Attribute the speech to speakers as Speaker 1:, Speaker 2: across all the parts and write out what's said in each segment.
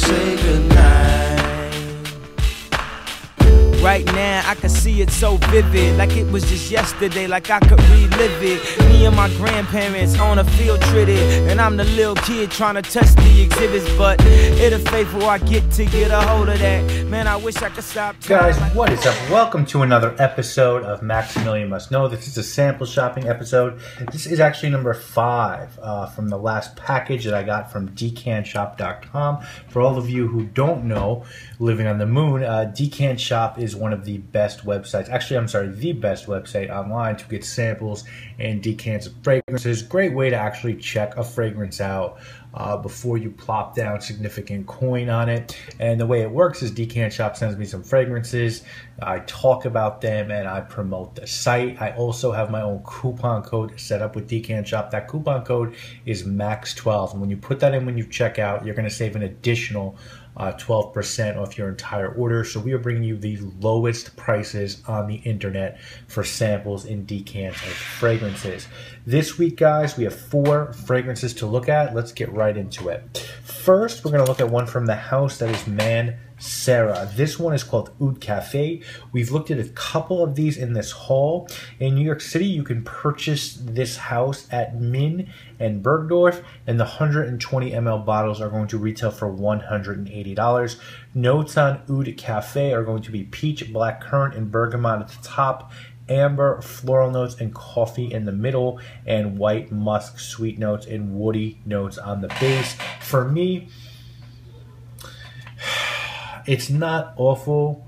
Speaker 1: say goodnight.
Speaker 2: Right now, I can see it so vivid, like it was just yesterday, like I could relive it. Me and my grandparents on a field trip, and I'm the little kid trying to test the exhibits, but it'll fade before I get a hold of that. Man, I wish I could stop time.
Speaker 3: Guys, what is up? Welcome to another episode of Maximilian Must Know. This is a sample shopping episode. This is actually number 5 from the last package that I got from decantshop.com. For all of you who don't know, living on the moon, Decant Shop is one of the best websites. Actually, I'm sorry, the best website online to get samples and decants of fragrances. Great way to actually check a fragrance out before you plop down significant coin on it. And the way it works is Decant Shop sends me some fragrances, I talk about them, and I promote the site. I also have my own coupon code set up with Decant Shop. That coupon code is MAX12, and when you put that in when you check out, you're going to save an additional 12% off your entire order. So we are bringing you the lowest prices on the internet for samples in decants of fragrances. This week, guys, we have 4 fragrances to look at. Let's get right into it. First, we're going to look at one from the house that is Mancera. This one is called Aoud Cafe. We've looked at a couple of these in this haul. In New York City, you can purchase this house at Min and Bergdorf, and the 120 ml bottles are going to retail for $180. Notes on Oud Cafe are going to be peach, blackcurrant, and bergamot at the top, amber, floral notes, and coffee in the middle, and white musk sweet notes and woody notes on the base. For me, it's not awful,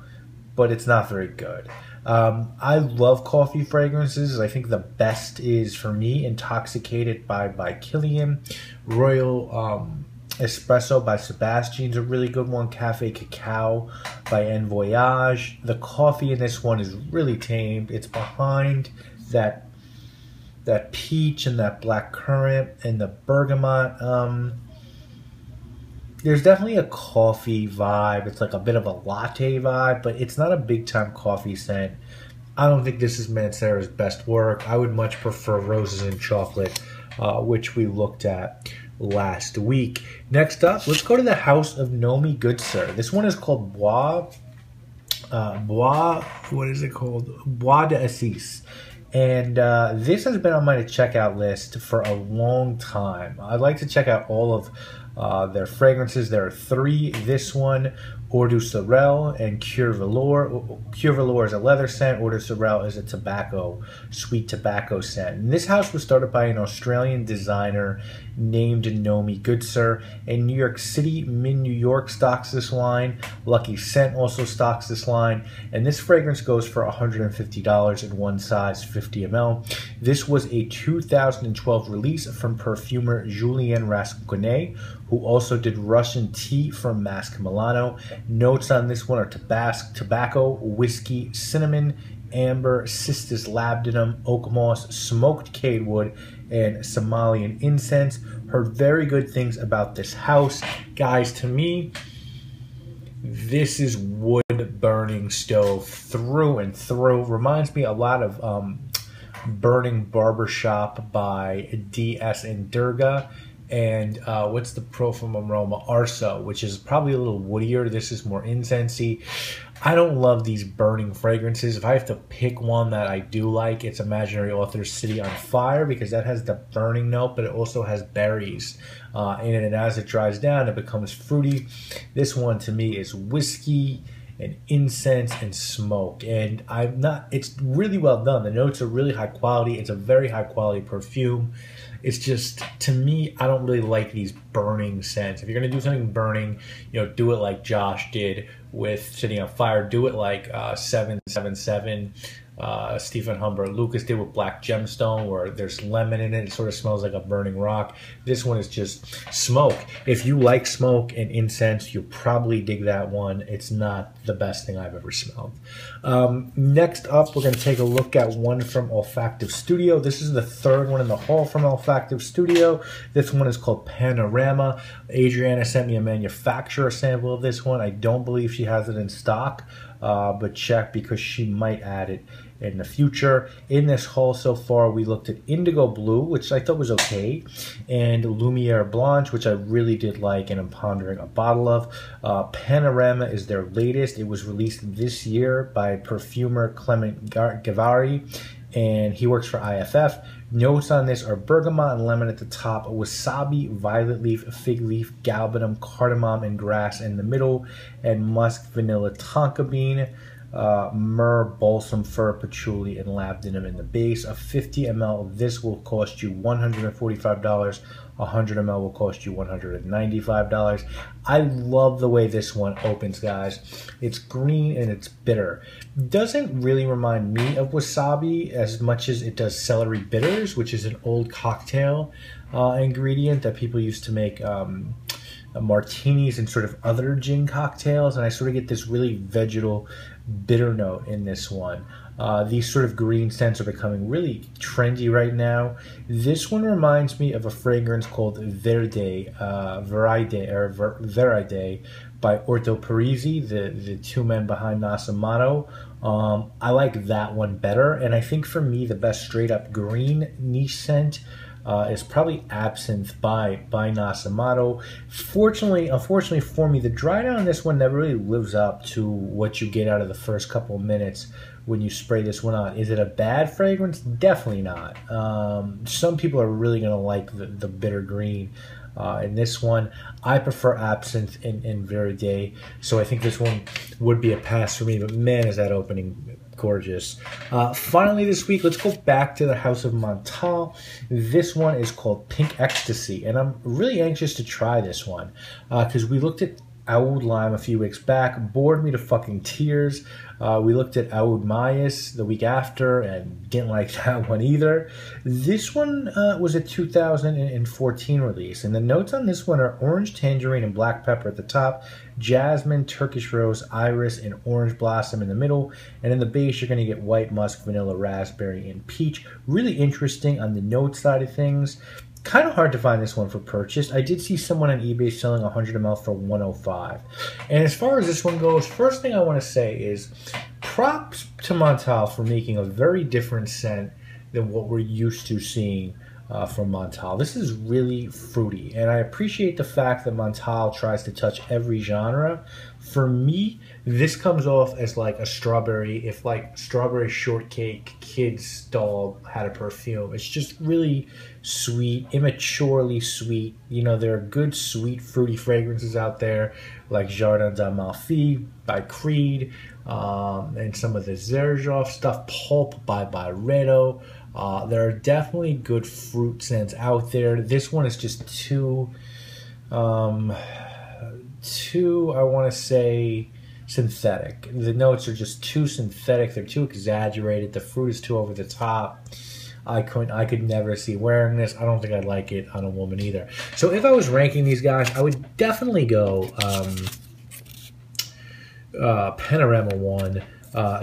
Speaker 3: but it's not very good. I love coffee fragrances. I think the best is, for me, Intoxicated by Killian. Royal Espresso by Sebastian is a really good one. Cafe Cacao by En Voyage. The coffee in this one is really tamed. It's behind that peach and that black currant and the bergamot. There's definitely a coffee vibe. It's like a bit of a latte vibe, but it's not a big time coffee scent. I don't think this is Mancera's best work. I would much prefer Roses and Chocolate, which we looked at last week. Next up, let's go to the house of Naomi Goodsir. This one is called Bois, what is it called? Bois d'Assis. And this has been on my checkout list for a long time. I'd like to check out all of their fragrances. There are 3. This one, Eau de Sorel and Cure Velour. Cure Velour is a leather scent. Eau de Sorel is a sweet tobacco scent. And this house was started by an Australian designer named Naomi Goodsir. In New York City, Min New York stocks this line. Lucky Scent also stocks this line. And this fragrance goes for $150 in one size, 50 ml. This was a 2012 release from perfumer Julien Rasconnais, who also did Russian tea from Masque Milano. Notes on this one are tobacco, whiskey, cinnamon, amber, cistus labdanum, oak moss, smoked cadewood, and Somalian incense. Heard very good things about this house. Guys, to me, this is wood burning stove through and through. Reminds me a lot of Burning Barbershop by D.S. and Durga. And what's the Pro from Aroma? Arso, which is probably a little woodier. This is more incensey. I don't love these burning fragrances. If I have to pick one that I do like, it's Imaginary Author's City on Fire, because that has the burning note, but it also has berries in it. And as it dries down, it becomes fruity. This one, to me, is whiskey and incense and smoke. And it's really well done. The notes are really high quality. It's a very high quality perfume. It's just, to me, I don't really like these burning scents. If you're going to do something burning, do it like Josh did with City on Fire. Do it like 777, Stephen Humber Lucas did with Black Gemstone, where there's lemon in it. It sort of smells like a burning rock. This one is just smoke. If you like smoke and incense, you'll probably dig that one. It's not the best thing I've ever smelled. Next up, we're going to take a look at one from Olfactive Studio. This is the 3rd one in the haul from Olfactive Studio. This one is called Panorama. Adriana sent me a manufacturer sample of this one. I don't believe she has it in stock, but check, because she might add it in the future. In this haul so far, we looked at Indigo Blue, which I thought was okay, and Lumiere Blanche, which I really did like and I'm pondering a bottle of. Panorama is their latest. It was released this year by perfumer Clement Gavari, and he works for IFF. Notes on this are bergamot and lemon at the top, wasabi, violet leaf, fig leaf, galbanum, cardamom, and grass in the middle, and musk, vanilla, tonka bean, myrrh, balsam, fir, patchouli, and labdanum in the base. A 50 ml of this will cost you $145. 100 ml will cost you $195. I love the way this one opens, guys. It's green and it's bitter. Doesn't really remind me of wasabi as much as it does celery bitters, which is an old cocktail ingredient that people used to make martinis and sort of other gin cocktails, and I sort of get this really vegetal bitter note in this one. These sort of green scents are becoming really trendy right now. This one reminds me of a fragrance called Veride by Orto Parisi, the two men behind Nasomato. I like that one better, and I think for me the best straight up green niche scent is probably Absinthe by Nasomato. Unfortunately for me, the dry down on this one never really lives up to what you get out of the first couple of minutes when you spray this one on. Is it a bad fragrance? Definitely not. Some people are really going to like the bitter green. In this one, I prefer Absinthe and Veride, so I think this one would be a pass for me, but man, is that opening gorgeous. Finally this week, let's go back to the House of Montale. This one is called Pink Extasy, and I'm really anxious to try this one because we looked at Aoud Lime a few weeks back, bored me to fucking tears. We looked at Aoud Mayas the week after and didn't like that one either. This one was a 2014 release, and the notes on this one are orange, tangerine, and black pepper at the top, jasmine, Turkish rose, iris, and orange blossom in the middle, and in the base you're going to get white musk, vanilla, raspberry, and peach. Really interesting on the note side of things. Kind of hard to find this one for purchase. I did see someone on eBay selling 100 ml for $105. And as far as this one goes, first thing I want to say is props to Montale for making a very different scent than what we're used to seeing from Montale. This is really fruity, and I appreciate the fact that Montale tries to touch every genre. For me, this comes off as like a strawberry, if like Strawberry Shortcake Kid's doll had a perfume. It's just really sweet, immaturely sweet. You know, there are good, sweet, fruity fragrances out there, like Jardin d'Amalfi by Creed, and some of the Xerjoff stuff, Pulp by Byredo. There are definitely good fruit scents out there. This one is just too, I want to say, synthetic. The notes are just too synthetic. They're too exaggerated. The fruit is too over the top. I could never see wearing this. I don't think I'd like it on a woman either. So if I was ranking these guys, I would definitely go Panorama 1.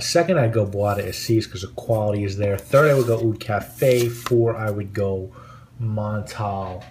Speaker 3: Second, I'd go Bois d'Assis because the quality is there. Third, I would go Oud Cafe. 4, I would go Montale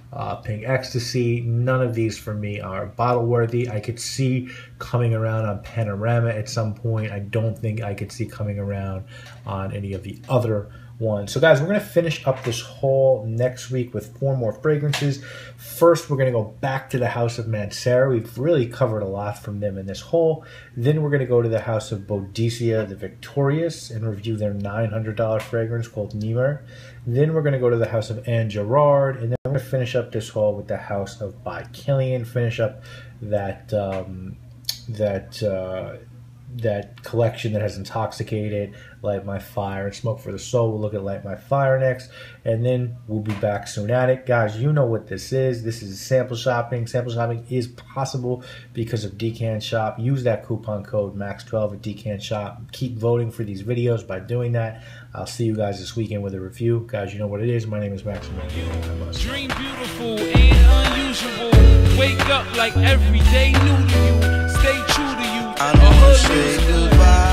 Speaker 3: Pink Extasy. None of these for me are bottle worthy. I could see coming around on Panorama at some point. I don't think I could see coming around on any of the other ones. So guys, we're going to finish up this haul next week with 4 more fragrances. First, we're going to go back to the House of Mancera. We've really covered a lot from them in this haul. Then we're going to go to the House of Bois the Victorious and review their $900 fragrance called Niemer. Then we're going to go to the House of Anne Gerard, and then we're going to finish up this haul with the House of By Killian, finish up that that collection that has Intoxicated, Light My Fire, and Smoke for the Soul. We'll look at Light My Fire next, and then we'll be back soon at it. Guys, you know what this is. This is sample shopping. Sample shopping is possible because of Decant Shop. Use that coupon code MAX12 at Decant Shop. Keep voting for these videos by doing that. I'll see you guys this weekend with a review. Guys, you know what it is. My name is Maximilian.
Speaker 2: Dream beautiful and unusual. Wake up like every day new to you. Stay true to you.
Speaker 1: I don't wanna say goodbye.